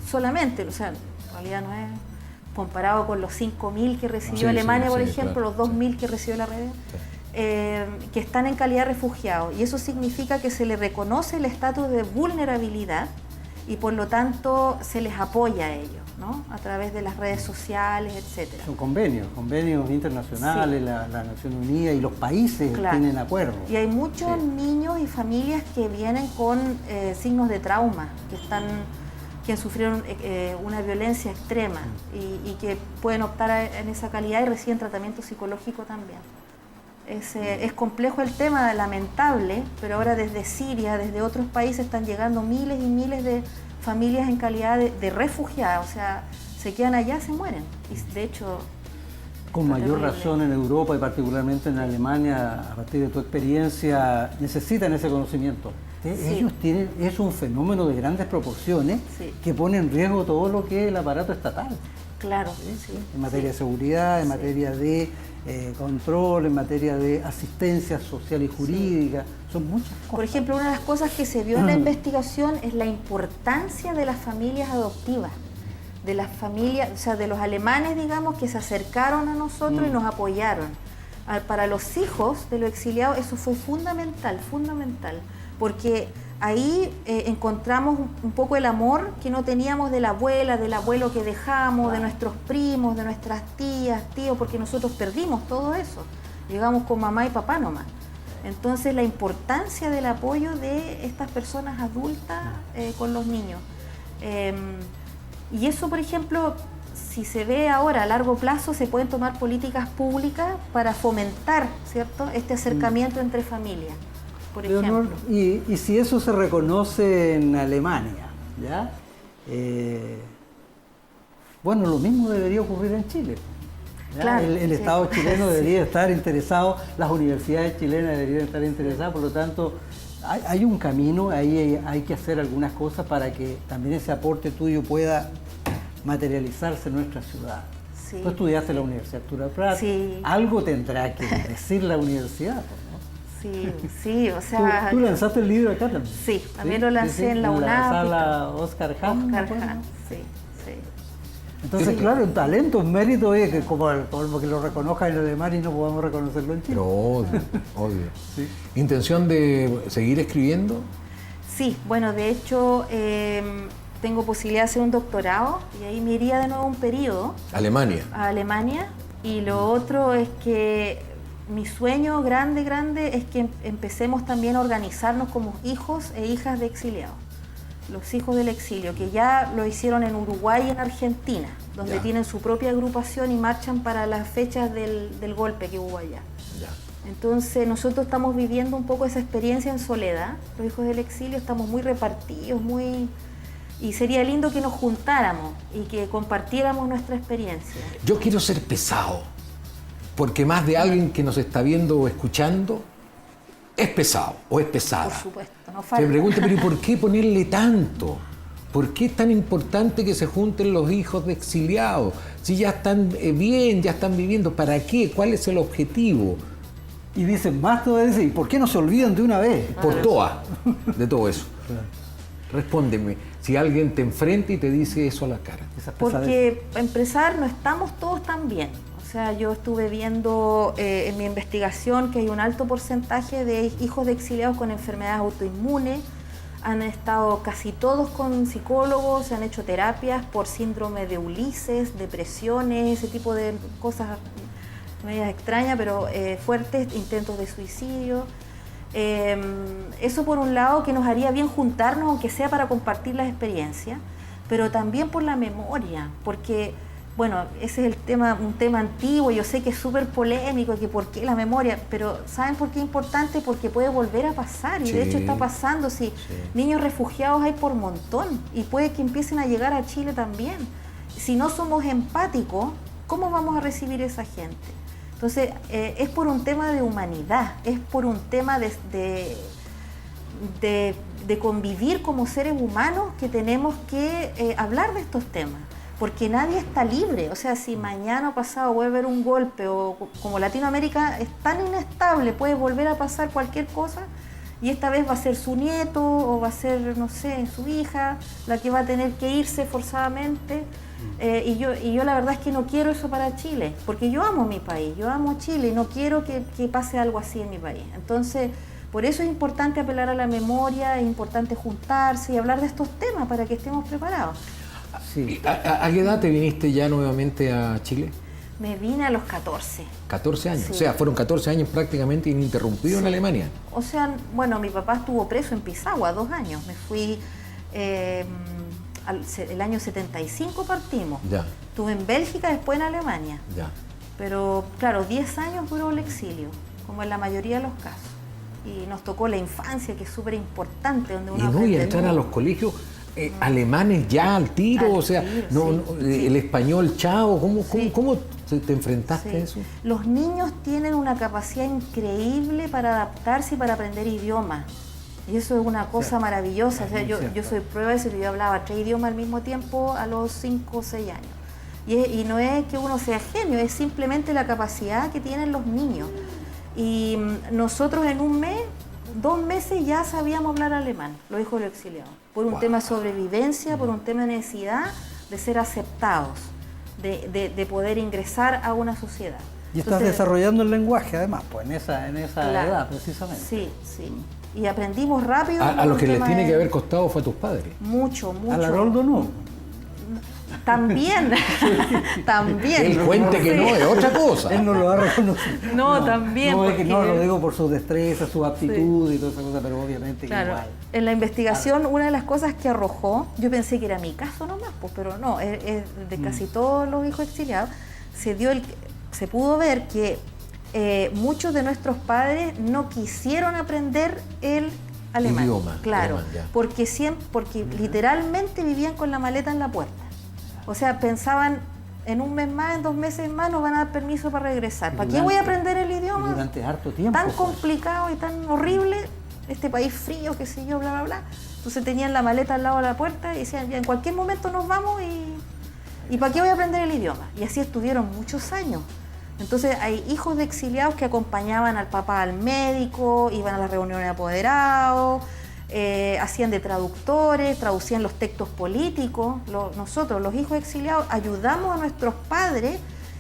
Speaker 4: solamente, o sea, en realidad no es comparado con los 5.000 que recibió Alemania, por ejemplo, los 2.000 que recibió la red, que están en calidad de refugiados. Y eso significa que se les reconoce el estatus de vulnerabilidad y por lo tanto se les apoya a ellos, ¿no? A través de las redes sociales, etcétera.
Speaker 3: Son convenios internacionales, la Nación Unida y los países tienen acuerdos.
Speaker 4: Y hay muchos niños y familias que vienen con signos de trauma, que sufrieron una violencia extrema y que pueden optar en esa calidad y reciben tratamiento psicológico también. Es complejo el tema, lamentable, pero ahora desde Siria, desde otros países están llegando miles y miles de familias en calidad de refugiadas, o sea, se quedan allá, se mueren. Y de hecho,
Speaker 3: Con mayor razón en Europa y particularmente en Alemania, a partir de tu experiencia, necesitan ese conocimiento.
Speaker 4: Sí.
Speaker 3: Ellos tienen, es un fenómeno de grandes proporciones
Speaker 4: Sí.
Speaker 3: que pone en riesgo todo lo que es el aparato estatal.
Speaker 4: Claro,
Speaker 3: ¿Sí?
Speaker 4: sí.
Speaker 3: En materia de
Speaker 4: Sí.
Speaker 3: seguridad, en
Speaker 4: Sí.
Speaker 3: materia de control, en materia de asistencia social y jurídica, son muchas cosas.
Speaker 4: Por ejemplo, una de las cosas que se vio en la investigación es la importancia de las familias adoptivas, de las familias, o sea, de los alemanes, digamos, que se acercaron a nosotros y nos apoyaron. Para los hijos de los exiliados eso fue fundamental, fundamental, porque ahí encontramos un poco el amor que no teníamos de la abuela, del abuelo que dejamos, de nuestros primos, de nuestras tías, tíos, porque nosotros perdimos todo eso. Llegamos con mamá y papá nomás. Entonces la importancia del apoyo de estas personas adultas con los niños. Y eso, por ejemplo, si se ve ahora a largo plazo, se pueden tomar políticas públicas para fomentar, ¿cierto?, este acercamiento entre familias. Por
Speaker 3: Leonor,
Speaker 4: ejemplo.
Speaker 3: y si eso se reconoce en Alemania, ¿ya? Bueno, lo mismo debería ocurrir en Chile. ¿Ya?
Speaker 4: Claro,
Speaker 3: el
Speaker 4: sí.
Speaker 3: Estado chileno
Speaker 4: Sí.
Speaker 3: debería estar interesado, las universidades chilenas deberían estar interesadas, por lo tanto, hay un camino, ahí hay que hacer algunas cosas para que también ese aporte tuyo pueda materializarse en nuestra ciudad.
Speaker 4: Sí.
Speaker 3: Tú estudiaste en la Universidad Arturo Prat,
Speaker 4: Sí.
Speaker 3: algo tendrá que decir la universidad, ¿no?
Speaker 4: Sí, sí, o sea...
Speaker 3: ¿Tú lanzaste el libro acá también?
Speaker 4: Sí, también lo lancé en la
Speaker 3: en
Speaker 4: UNAM.
Speaker 3: la sala Oscar Hahn. ¿me acuerdo?
Speaker 4: Hahn, sí, sí.
Speaker 3: Entonces, claro, un talento, un mérito, oye, que como que lo reconozcan en Alemania y no podamos reconocerlo en Chile.
Speaker 2: Pero obvio, obvio.
Speaker 3: Sí.
Speaker 2: ¿Intención de seguir escribiendo?
Speaker 4: Sí, bueno, de hecho tengo posibilidad de hacer un doctorado y ahí me iría de nuevo un periodo
Speaker 2: Alemania.
Speaker 4: a Alemania. Y lo otro es que mi sueño grande, grande es que empecemos también a organizarnos como hijos e hijas de exiliados. Los hijos del exilio, que ya lo hicieron en Uruguay y en Argentina, donde
Speaker 2: Ya.
Speaker 4: tienen su propia agrupación y marchan para las fechas del golpe que hubo allá.
Speaker 2: Ya.
Speaker 4: Entonces nosotros estamos viviendo un poco esa experiencia en soledad, los hijos del exilio, estamos muy repartidos, y sería lindo que nos juntáramos y que compartiéramos nuestra experiencia.
Speaker 2: Yo quiero ser pesado, porque más de alguien que nos está viendo o escuchando es pesado o es pesada.
Speaker 4: Por supuesto, no
Speaker 2: Se
Speaker 4: falta.
Speaker 2: pregunta, pero ¿y por qué ponerle tanto? ¿Por qué es tan importante que se junten los hijos de exiliados? Si ya están bien, ya están viviendo, ¿para qué? ¿Cuál es el objetivo?
Speaker 3: Y dicen más todavía, dicen, ¿y por qué no se olvidan de una vez?
Speaker 2: Por todas, de todo eso. Respóndeme, si alguien te enfrenta y te dice eso a la cara.
Speaker 3: Esas pesadez.
Speaker 4: Porque, para empezar, no estamos todos tan bien. O sea, yo estuve viendo en mi investigación que hay un alto porcentaje de hijos de exiliados con enfermedades autoinmunes. Han estado casi todos con psicólogos, se han hecho terapias por síndrome de Ulises, depresiones, ese tipo de cosas medias extrañas, pero fuertes, intentos de suicidio. Eso por un lado, que nos haría bien juntarnos, aunque sea para compartir las experiencias, pero también por la memoria, porque, bueno, ese es el tema, un tema antiguo, yo sé que es súper polémico, que por qué la memoria, pero ¿saben por qué es importante? Porque puede volver a pasar, y
Speaker 2: Sí,
Speaker 4: de hecho está pasando, si niños refugiados hay por montón, y puede que empiecen a llegar a Chile también. Si no somos empáticos, ¿cómo vamos a recibir a esa gente? Entonces, es por un tema de humanidad, es por un tema de convivir como seres humanos que tenemos que hablar de estos temas, porque nadie está libre. O sea, si mañana o pasado vuelve a haber un golpe, o como Latinoamérica es tan inestable, puede volver a pasar cualquier cosa, y esta vez va a ser su nieto o va a ser, no sé, su hija la que va a tener que irse forzadamente. Y yo la verdad es que no quiero eso para Chile, porque yo amo mi país, yo amo Chile y no quiero que pase algo así en mi país. Entonces, por eso es importante apelar a la memoria, es importante juntarse y hablar de estos temas para que estemos preparados.
Speaker 3: Sí.
Speaker 2: ¿A qué edad te viniste ya nuevamente a Chile?
Speaker 4: Me vine a los 14.
Speaker 2: 14 años.
Speaker 4: Sí.
Speaker 2: O sea, fueron 14 años prácticamente ininterrumpidos en Alemania.
Speaker 4: O sea, bueno, mi papá estuvo preso en Pisagua 2 años. Me fui, el año 75 partimos.
Speaker 2: Ya,
Speaker 4: Estuve en Bélgica, después en Alemania.
Speaker 2: ya.
Speaker 4: Pero claro, 10 años duró el exilio, como en la mayoría de los casos. Y nos tocó la infancia, que es súper importante, donde
Speaker 2: Y
Speaker 4: uno
Speaker 2: no, y
Speaker 4: aprende
Speaker 2: entrar
Speaker 4: todo.
Speaker 2: a los colegios alemanes ya al tiro,
Speaker 4: Al
Speaker 2: o sea,
Speaker 4: tiro, sí.
Speaker 2: el español chao,
Speaker 4: Sí.
Speaker 2: ¿cómo te enfrentaste
Speaker 4: Sí.
Speaker 2: a eso?
Speaker 4: Los niños tienen una capacidad increíble para adaptarse y para aprender idiomas. Y eso es una cosa maravillosa. O sea, yo soy prueba de eso, yo hablaba 3 idiomas al mismo tiempo a los 5 o 6 años. Y no es que uno sea genio, es simplemente la capacidad que tienen los niños. Y nosotros en un mes, 2 meses ya sabíamos hablar alemán, los hijos de los exiliados. Por un tema de sobrevivencia, por un tema de necesidad de ser aceptados, de poder ingresar a una sociedad.
Speaker 3: Y estás desarrollando el lenguaje además, pues en esa
Speaker 4: Claro.
Speaker 3: edad precisamente.
Speaker 4: Sí, sí. Y aprendimos rápido.
Speaker 2: A
Speaker 4: por
Speaker 2: lo
Speaker 4: un
Speaker 2: que les
Speaker 4: tema
Speaker 2: tiene
Speaker 4: de-
Speaker 2: que haber costado fue a tus padres.
Speaker 4: Mucho, mucho.
Speaker 3: Al Haroldo no.
Speaker 4: También, también.
Speaker 2: Él cuente que
Speaker 4: Sí.
Speaker 2: no, es otra cosa.
Speaker 3: Él no lo ha reconocido.
Speaker 4: No, también,
Speaker 3: No, es que no,
Speaker 4: porque-
Speaker 3: lo digo por su destreza, su aptitud y toda esa cosa, pero obviamente
Speaker 4: Claro,
Speaker 3: igual.
Speaker 4: en la investigación una de las cosas que arrojó, yo pensé que era mi caso nomás, pues, pero no, es de casi todos los hijos exiliados, se pudo ver que muchos de nuestros padres no quisieron aprender el alemán.
Speaker 2: Idioma,
Speaker 4: Claro,
Speaker 2: alemán, ya.
Speaker 4: porque literalmente vivían con la maleta en la puerta. O sea, pensaban en un mes más, en 2 meses más nos van a dar permiso para regresar. ¿Para qué voy a aprender el idioma?
Speaker 3: Durante harto tiempo.
Speaker 4: Tan
Speaker 3: pues.
Speaker 4: complicado y tan horrible, este país frío, qué sé yo, bla, bla, bla. Entonces tenían la maleta al lado de la puerta y decían, ya en cualquier momento nos vamos y ¿para qué voy a aprender el idioma? Y así estuvieron muchos años. Entonces hay hijos de exiliados que acompañaban al papá al médico, iban a las reuniones de apoderados, hacían de traductores, traducían los textos políticos. Nosotros, los hijos exiliados, ayudamos a nuestros padres,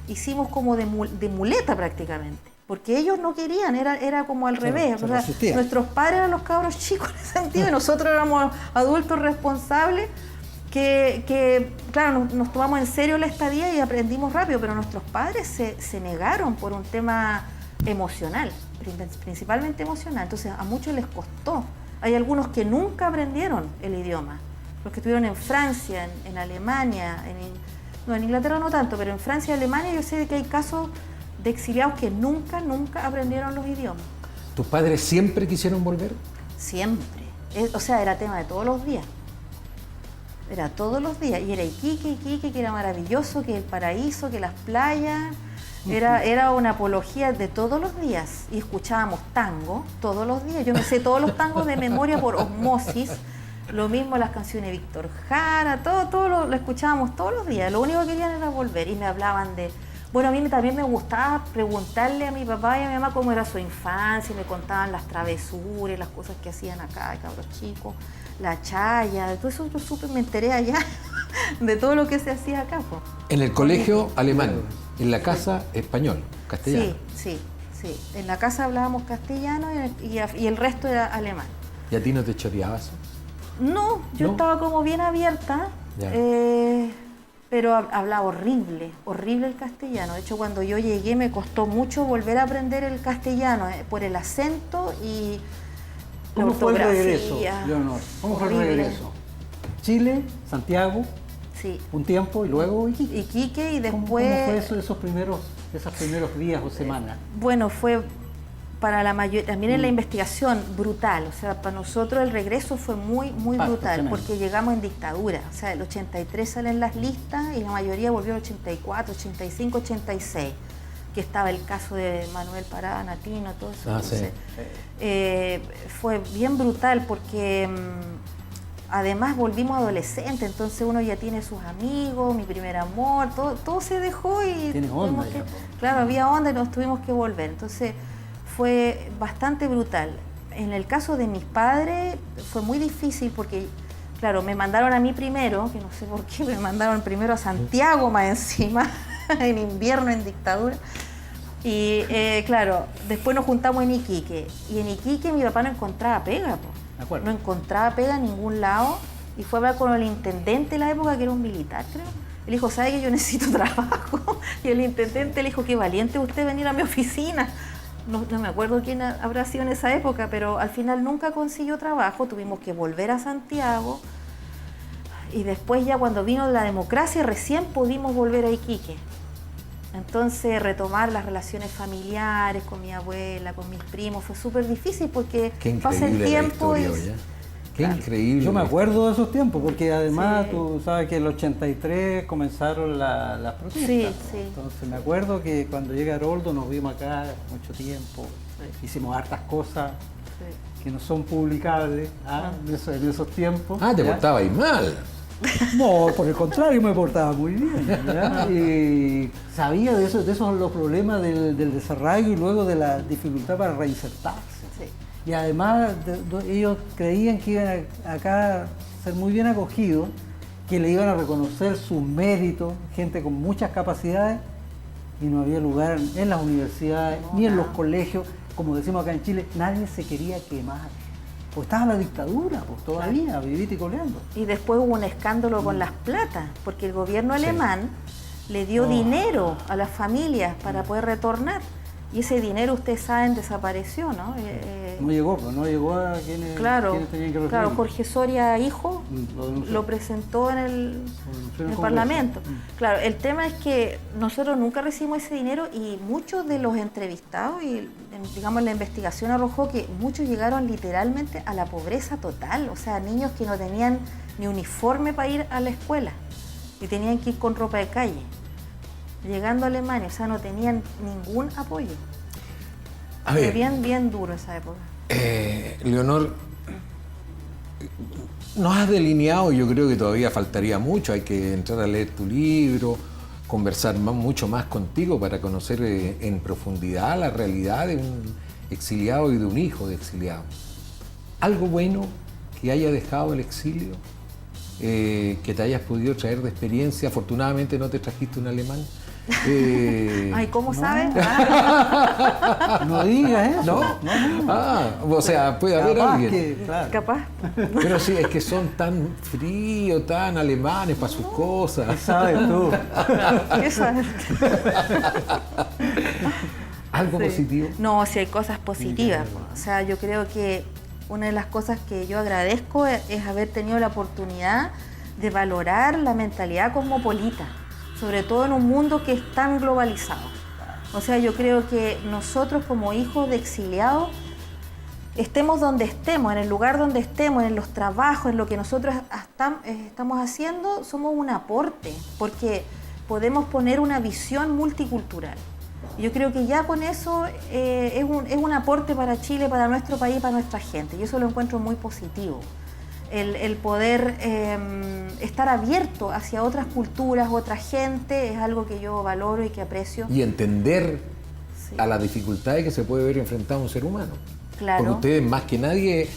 Speaker 4: hicimos como de muleta prácticamente, porque ellos no querían, era como al revés.
Speaker 3: se
Speaker 4: O sea,
Speaker 3: resistían.
Speaker 4: nuestros padres eran los cabros chicos en ese sentido y nosotros éramos adultos responsables que claro, nos tomamos en serio la estadía y aprendimos rápido, pero nuestros padres se negaron por un tema emocional, principalmente emocional. Entonces a muchos les costó. Hay algunos que nunca aprendieron el idioma. Los que estuvieron en Francia, en Alemania, en Inglaterra no tanto, pero en Francia y Alemania yo sé que hay casos de exiliados que nunca aprendieron los idiomas.
Speaker 2: ¿Tus padres siempre quisieron volver?
Speaker 4: Siempre. O sea, era tema de todos los días. Era todos los días. Y era Iquique, que era maravilloso, que el paraíso, que las playas. Era una apología de todos los días. Y escuchábamos tango todos los días. Yo me sé todos los tangos de memoria por osmosis. Lo mismo las canciones de Víctor Jara, todo lo escuchábamos todos los días. Lo único que querían era volver. Y me hablaban de... Bueno, a mí también me gustaba preguntarle a mi papá y a mi mamá cómo era su infancia. Y me contaban las travesuras, las cosas que hacían acá, cabros chicos. La chaya, de todo eso yo supe, me enteré allá de todo lo que se hacía acá. Po.
Speaker 2: En el colegio alemán, en la casa español, castellano.
Speaker 4: Sí. En la casa hablábamos castellano y el resto era alemán.
Speaker 2: ¿Y a ti no te choreaba eso?
Speaker 4: No, yo
Speaker 2: ¿No?
Speaker 4: estaba como bien abierta,
Speaker 2: Ya.
Speaker 4: pero hablaba horrible el castellano. De hecho, cuando yo llegué me costó mucho volver a aprender el castellano por el acento y la
Speaker 3: ¿Cómo fue el
Speaker 4: ortografía.
Speaker 3: regreso, Leonor? ¿Cómo fue el
Speaker 4: Horrible.
Speaker 3: regreso? Chile, Santiago,
Speaker 4: Sí,
Speaker 3: un tiempo y luego Iquique.
Speaker 4: Iquique y
Speaker 3: ¿Cómo
Speaker 4: después...
Speaker 3: fue eso, esos primeros días o semanas?
Speaker 4: Bueno, fue para la mayoría, también en la investigación, brutal. O sea, para nosotros el regreso fue muy brutal,
Speaker 3: tremendo.
Speaker 4: porque llegamos en dictadura. O sea, el 83 salen las listas y la mayoría volvió el 84, 85, 86, que estaba el caso de Manuel Parada, Natino, todo eso.
Speaker 2: Ah, sí.
Speaker 4: Entonces, fue bien brutal porque además volvimos adolescentes, entonces uno ya tiene sus amigos, mi primer amor, todo se dejó y
Speaker 3: Tiene onda
Speaker 4: tuvimos
Speaker 3: ya,
Speaker 4: que,
Speaker 3: po.
Speaker 4: claro, había onda y nos tuvimos que volver. Entonces fue bastante brutal. En el caso de mis padres fue muy difícil porque, claro, me mandaron a mí primero, que no sé por qué, me mandaron primero a Santiago más encima, en invierno, en dictadura. Y claro, después nos juntamos en Iquique. Y en Iquique mi papá no encontraba pega, po.
Speaker 3: De acuerdo.
Speaker 4: No encontraba pega en ningún lado. Y fue a hablar con el intendente de la época, que era un militar, creo. Él dijo, ¿sabe que yo necesito trabajo? Y el intendente le dijo, qué valiente usted venir a mi oficina. No me acuerdo quién habrá sido en esa época, pero al final nunca consiguió trabajo. Tuvimos que volver a Santiago. Y después ya cuando vino la democracia, recién pudimos volver a Iquique. Entonces retomar las relaciones familiares con mi abuela, con mis primos, fue súper difícil porque
Speaker 2: Qué
Speaker 4: pasa el
Speaker 2: increíble la
Speaker 4: tiempo
Speaker 2: historia,
Speaker 4: y...
Speaker 2: oye. Qué increíble.
Speaker 3: Yo me acuerdo de esos tiempos, porque además
Speaker 4: Sí.
Speaker 3: tú sabes que en el 83 comenzaron las protestas.
Speaker 4: Sí, sí.
Speaker 3: Entonces me acuerdo que cuando llegué a Haroldo nos vimos acá mucho tiempo, hicimos hartas cosas que no son publicables en esos tiempos.
Speaker 2: Ah, te
Speaker 3: ¿ya?
Speaker 2: portabas mal.
Speaker 3: No, por el contrario, me portaba muy bien. ¿ya? Y sabía de esos los problemas del desarraigo y luego de la dificultad para reinsertarse.
Speaker 4: Sí.
Speaker 3: Y además ellos creían que iban acá a ser muy bien acogidos, que le iban a reconocer sus méritos, gente con muchas capacidades, y no había lugar en las universidades ni en los colegios. Como decimos acá en Chile, nadie se quería quemar. Pues estaba la dictadura, pues todavía, vivita y coleando.
Speaker 4: Y después hubo un escándalo con las platas, porque el gobierno alemán le dio dinero a las familias para poder retornar. Y ese dinero, ustedes saben, desapareció, ¿no?
Speaker 3: No llegó a quienes
Speaker 4: Claro,
Speaker 3: tenían que recibir.
Speaker 4: claro, Jorge Soria, hijo,
Speaker 3: Lo denunció.
Speaker 4: lo presentó en el
Speaker 3: Congreso.
Speaker 4: Parlamento. Claro, el tema es que nosotros nunca recibimos ese dinero y muchos de los entrevistados, y digamos la investigación arrojó que muchos llegaron literalmente a la pobreza total, o sea, niños que no tenían ni uniforme para ir a la escuela y tenían que ir con ropa de calle. Llegando a Alemania, o sea, no tenían ningún apoyo.
Speaker 2: A
Speaker 4: Fue
Speaker 2: ver,
Speaker 4: bien duro esa época.
Speaker 2: Leonor, nos has delineado, yo creo que todavía faltaría mucho, hay que entrar a leer tu libro, conversar mucho más contigo para conocer en profundidad la realidad de un exiliado y de un hijo de exiliado. ¿Algo bueno que haya dejado el exilio? Que te hayas podido traer de experiencia. Afortunadamente no te trajiste un alemán.
Speaker 4: Ay, ¿cómo sabes?
Speaker 3: No digas eso.
Speaker 2: ¿No? Ah, o sea, puede haber
Speaker 3: Capaz
Speaker 2: alguien.
Speaker 3: que, claro.
Speaker 4: Capaz.
Speaker 2: Pero sí, es que son tan fríos, tan alemanes para sus
Speaker 3: ¿Qué
Speaker 2: cosas.
Speaker 3: sabes tú?
Speaker 4: ¿Qué sabes?
Speaker 2: ¿Algo positivo?
Speaker 4: No, sí hay cosas positivas. O sea, yo creo que una de las cosas que yo agradezco es haber tenido la oportunidad de valorar la mentalidad cosmopolita, sobre todo en un mundo que es tan globalizado. O sea, yo creo que nosotros como hijos de exiliados, estemos donde estemos, en el lugar donde estemos, en los trabajos, en lo que nosotros estamos haciendo, somos un aporte, porque podemos poner una visión multicultural. Yo creo que ya con eso es un aporte para Chile, para nuestro país, para nuestra gente. Y eso lo encuentro muy positivo. El poder estar abierto hacia otras culturas, otra gente, es algo que yo valoro y que aprecio.
Speaker 2: Y entender
Speaker 4: Sí.
Speaker 2: a las dificultades que se puede ver enfrentado un ser humano.
Speaker 4: Claro.
Speaker 2: Porque ustedes más que nadie,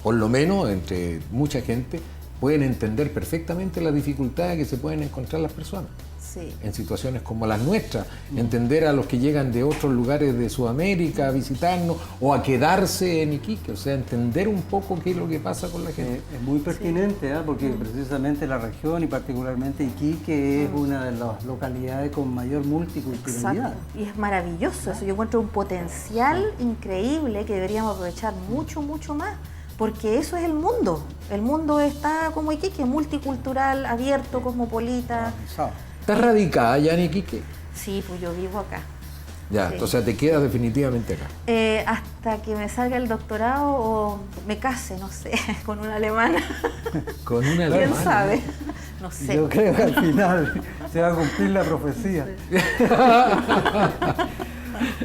Speaker 2: por lo menos entre mucha gente, pueden entender perfectamente las dificultades que se pueden encontrar las personas.
Speaker 4: Sí.
Speaker 2: En situaciones como las nuestras, entender a los que llegan de otros lugares de Sudamérica a visitarnos o a quedarse en Iquique, o sea, entender un poco qué es lo que pasa con la gente.
Speaker 3: Es muy pertinente, porque precisamente la región y particularmente Iquique es una de las localidades con mayor multiculturalidad.
Speaker 4: Exacto. Y es maravilloso eso. Yo encuentro un potencial increíble que deberíamos aprovechar mucho, mucho más. Porque eso es el mundo. El mundo está como Iquique, multicultural, abierto, cosmopolita.
Speaker 3: ¿Sabes?
Speaker 2: ¿Estás radicada ya en Iquique?
Speaker 4: Sí, pues yo vivo acá.
Speaker 2: Ya,
Speaker 4: Sí.
Speaker 2: o sea, te quedas definitivamente acá.
Speaker 4: Hasta que me salga el doctorado o me case, no sé, con una alemana.
Speaker 2: Con una
Speaker 4: ¿Quién
Speaker 2: alemana.
Speaker 4: sabe? No sé.
Speaker 3: Yo creo que al final se va a cumplir la profecía.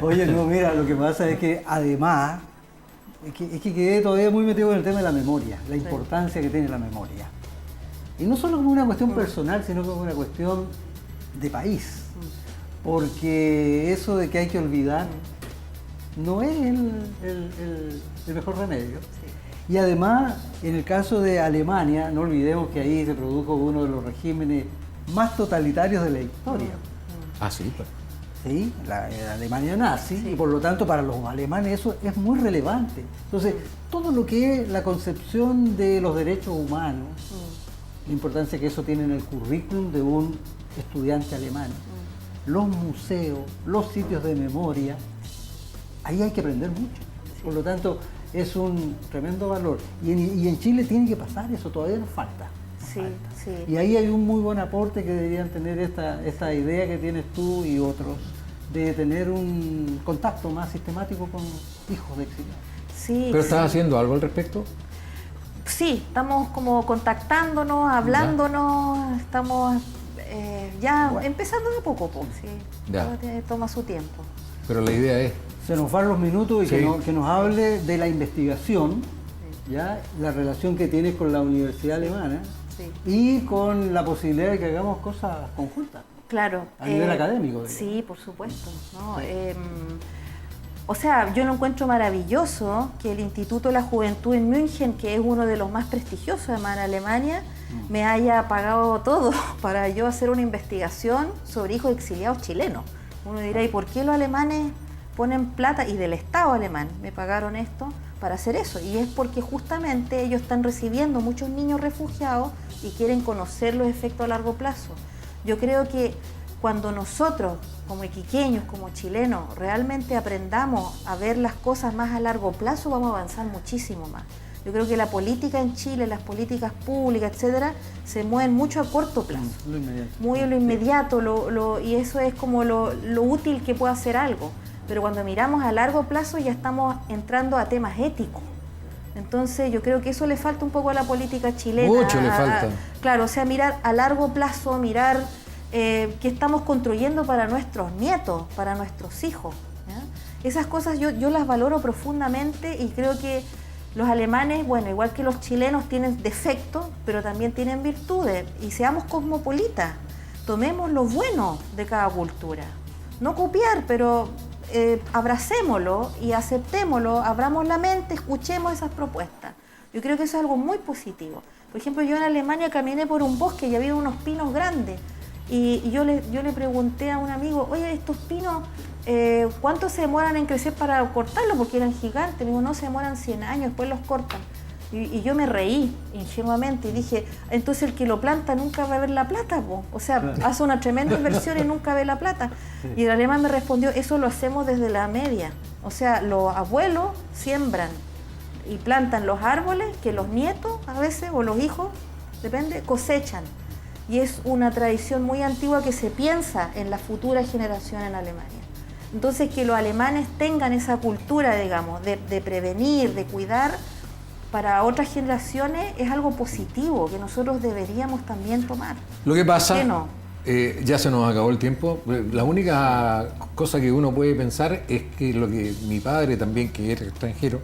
Speaker 3: Oye, no, mira, lo que pasa es que además, es que quedé todavía muy metido en el tema de la memoria, la importancia que tiene la memoria. Y no solo como una cuestión personal, sino como una cuestión de país. Porque eso de que hay que olvidar no es el mejor remedio. Y además, en el caso de Alemania, no olvidemos que ahí se produjo uno de los regímenes más totalitarios de la historia.
Speaker 2: Ah, sí, pues.
Speaker 3: ¿Sí? La Alemania nazi, y por lo tanto para los alemanes eso es muy relevante. Entonces, todo lo que es la concepción de los derechos humanos, la importancia que eso tiene en el currículum de un estudiante alemán, los museos, los sitios de memoria, ahí hay que aprender mucho. Por lo tanto, es un tremendo valor. Y en Chile tiene que pasar eso, todavía nos falta.
Speaker 4: Sí, sí.
Speaker 3: Y ahí hay un muy buen aporte que deberían tener esta idea que tienes tú y otros, de tener un contacto más sistemático con hijos de exiliados.
Speaker 4: Sí,
Speaker 2: ¿Pero
Speaker 4: sí.
Speaker 2: estás haciendo algo al respecto?
Speaker 4: Sí, estamos como contactándonos, hablándonos, estamos ya empezando de a poco, pues, sí, toma su tiempo.
Speaker 2: Pero la idea es...
Speaker 3: Se nos van los minutos y
Speaker 2: Sí.
Speaker 3: que nos hable de la investigación, ¿ya? La relación que tiene con la Universidad Alemana
Speaker 4: Sí.
Speaker 3: y con la posibilidad de que hagamos cosas conjuntas.
Speaker 4: Claro.
Speaker 3: A nivel académico, digamos.
Speaker 4: Sí, por supuesto, ¿no? O sea, yo lo encuentro maravilloso que el Instituto de la Juventud en München, que es uno de los más prestigiosos además en Alemania, me haya pagado todo para yo hacer una investigación sobre hijos exiliados chilenos. Uno dirá, ¿y por qué los alemanes ponen plata? Y del Estado alemán me pagaron esto para hacer eso. Y es porque justamente ellos están recibiendo muchos niños refugiados y quieren conocer los efectos a largo plazo. Yo creo que cuando nosotros, como iquiqueños, como chilenos, realmente aprendamos a ver las cosas más a largo plazo, vamos a avanzar muchísimo más. Yo creo que la política en Chile, las políticas públicas, etcétera, se mueven mucho a corto plazo.
Speaker 3: Lo inmediato.
Speaker 4: Muy a lo inmediato, y eso es como lo útil que puede hacer algo. Pero cuando miramos a largo plazo ya estamos entrando a temas éticos. Entonces yo creo que eso le falta un poco a la política chilena.
Speaker 2: Mucho le falta.
Speaker 4: Claro, o sea, mirar a largo plazo, mirar qué estamos construyendo para nuestros nietos, para nuestros hijos, ¿ya? Esas cosas yo las valoro profundamente y creo que los alemanes, bueno, igual que los chilenos, tienen defectos, pero también tienen virtudes. Y seamos cosmopolitas, tomemos lo bueno de cada cultura. No copiar, pero abracémoslo y aceptémoslo, abramos la mente, escuchemos esas propuestas. Yo creo que eso es algo muy positivo. Por ejemplo, yo en Alemania caminé por un bosque y había unos pinos grandes. Y yo le pregunté a un amigo, oye, estos pinos, ¿cuánto se demoran en crecer para cortarlos? Porque eran gigantes. Me dijo, no, se demoran 100 años, después los cortan. Y yo me reí ingenuamente y dije, entonces el que lo planta nunca va a ver la plata, po. O sea,
Speaker 3: Claro.
Speaker 4: hace una tremenda inversión y nunca ve la plata.
Speaker 3: Sí.
Speaker 4: Y el alemán me respondió, eso lo hacemos desde la media. O sea, los abuelos siembran y plantan los árboles que los nietos a veces, o los hijos, depende, cosechan. Y es una tradición muy antigua que se piensa en la futura generación en Alemania. Entonces, que los alemanes tengan esa cultura, digamos, de prevenir, de cuidar, para otras generaciones es algo positivo que nosotros deberíamos también tomar.
Speaker 2: Lo que pasa,
Speaker 4: ¿Por qué no?
Speaker 2: ya se nos acabó el tiempo. La única cosa que uno puede pensar es que lo que mi padre también, que era extranjero,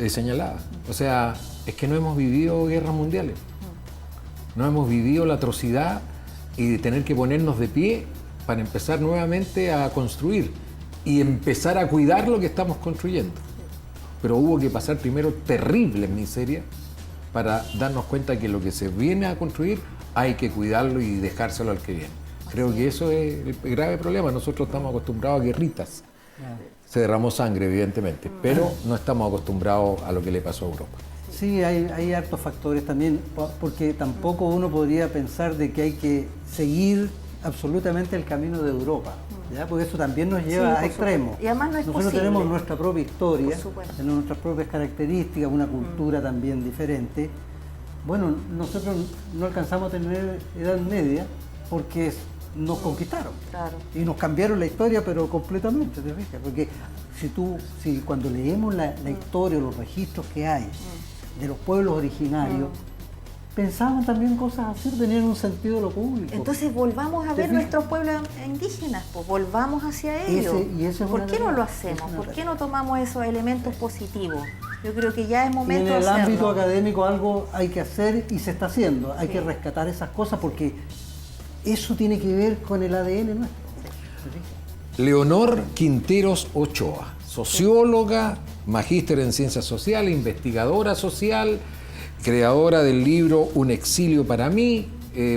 Speaker 2: señalaba. O sea, es que no hemos vivido guerras mundiales. No hemos vivido la atrocidad y de tener que ponernos de pie para empezar nuevamente a construir y empezar a cuidar lo que estamos construyendo. Pero hubo que pasar primero terribles miserias para darnos cuenta que lo que se viene a construir hay que cuidarlo y dejárselo al que viene. Creo que eso es el grave problema. Nosotros estamos acostumbrados a guerritas. Se derramó sangre, evidentemente, pero no estamos acostumbrados a lo que le pasó a Europa.
Speaker 3: Sí, hay hartos factores también, porque tampoco uno podría pensar de que hay que seguir absolutamente el camino de Europa, ¿ya? Porque eso también nos lleva a extremos.
Speaker 4: Y además no es
Speaker 3: Nosotros
Speaker 4: posible.
Speaker 3: tenemos nuestra propia historia,
Speaker 4: Por supuesto.
Speaker 3: tenemos nuestras propias características, una cultura también diferente. Bueno, nosotros no alcanzamos a tener edad media porque nos conquistaron.
Speaker 4: Claro.
Speaker 3: Y nos cambiaron la historia, pero completamente, ¿te fijas? Porque si cuando leemos la historia, los registros que hay de los pueblos originarios, pensaban también cosas así, tenían un sentido de lo público.
Speaker 4: Entonces volvamos a
Speaker 3: ¿Te
Speaker 4: ver
Speaker 3: fijas?
Speaker 4: nuestros pueblos indígenas, pues volvamos hacia ellos.
Speaker 3: Y ese es
Speaker 4: ¿Por
Speaker 3: una
Speaker 4: qué no
Speaker 3: tarea,
Speaker 4: lo
Speaker 3: es
Speaker 4: hacemos?
Speaker 3: una
Speaker 4: ¿Por qué
Speaker 3: tarea.
Speaker 4: no tomamos esos elementos positivos? Yo creo que ya es
Speaker 3: Y en
Speaker 4: momento de
Speaker 3: el
Speaker 4: hacerlo.
Speaker 3: ámbito académico algo hay que hacer y se está haciendo. Hay
Speaker 4: Sí.
Speaker 3: que rescatar esas cosas porque eso tiene que ver con el ADN nuestro. ¿Te fijas?
Speaker 2: Leonor Quinteros Ochoa, socióloga, magíster en ciencias sociales, investigadora social, creadora del libro Un exilio para mí,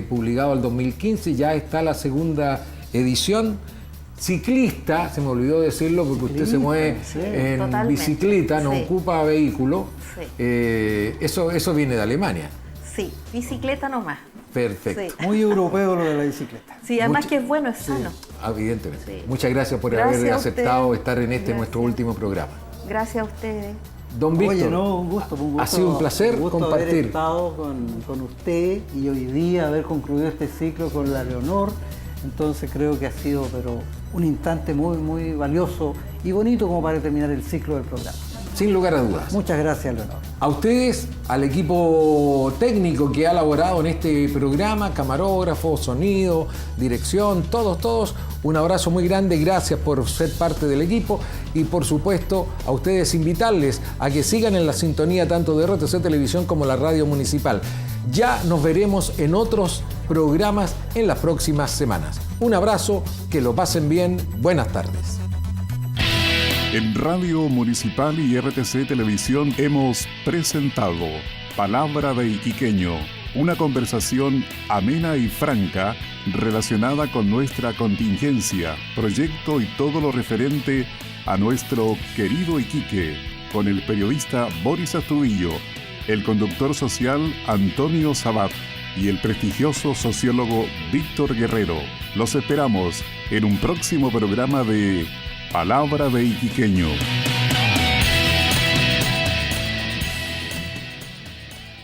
Speaker 2: publicado en 2015, ya está la segunda edición. Ciclista, se me olvidó decirlo porque usted se mueve
Speaker 3: Sí,
Speaker 2: en
Speaker 4: totalmente.
Speaker 2: bicicleta, no
Speaker 4: Sí.
Speaker 2: ocupa vehículo.
Speaker 4: Sí.
Speaker 2: Eso viene de Alemania.
Speaker 4: Sí, bicicleta nomás.
Speaker 2: Perfecto.
Speaker 4: Sí.
Speaker 3: Muy europeo lo de la bicicleta.
Speaker 4: Sí, además que es bueno, es sano.
Speaker 2: Evidentemente.
Speaker 4: Sí.
Speaker 2: Muchas gracias por
Speaker 4: Gracias
Speaker 2: haber
Speaker 4: a
Speaker 2: aceptado
Speaker 4: usted.
Speaker 2: estar en este
Speaker 4: Gracias.
Speaker 2: nuestro último programa.
Speaker 4: Gracias a ustedes.
Speaker 2: Don Víctor,
Speaker 3: Oye, no, un gusto.
Speaker 2: ha sido un placer
Speaker 3: un gusto
Speaker 2: compartir.
Speaker 3: haber estado con usted y hoy día haber concluido este ciclo con la Leonor. Entonces creo que ha sido pero un instante muy, muy valioso y bonito como para terminar el ciclo del programa.
Speaker 2: sin lugar a dudas.
Speaker 3: Muchas gracias, Leonor.
Speaker 2: A ustedes, al equipo técnico que ha elaborado en este programa, camarógrafo, sonido, dirección, todos, un abrazo muy grande, gracias por ser parte del equipo y por supuesto a ustedes invitarles a que sigan en la sintonía tanto de RTC Televisión como la radio municipal. Ya nos veremos en otros programas en las próximas semanas. Un abrazo, que lo pasen bien, buenas tardes.
Speaker 1: En Radio Municipal y RTC Televisión hemos presentado Palabra de Iquiqueño, una conversación amena y franca relacionada con nuestra contingencia, proyecto y todo lo referente a nuestro querido Iquique, con el periodista Boris Astudillo, el conductor social Antonio Sabat y el prestigioso sociólogo Víctor Guerrero. Los esperamos en un próximo programa de Palabra de Iquiqueño.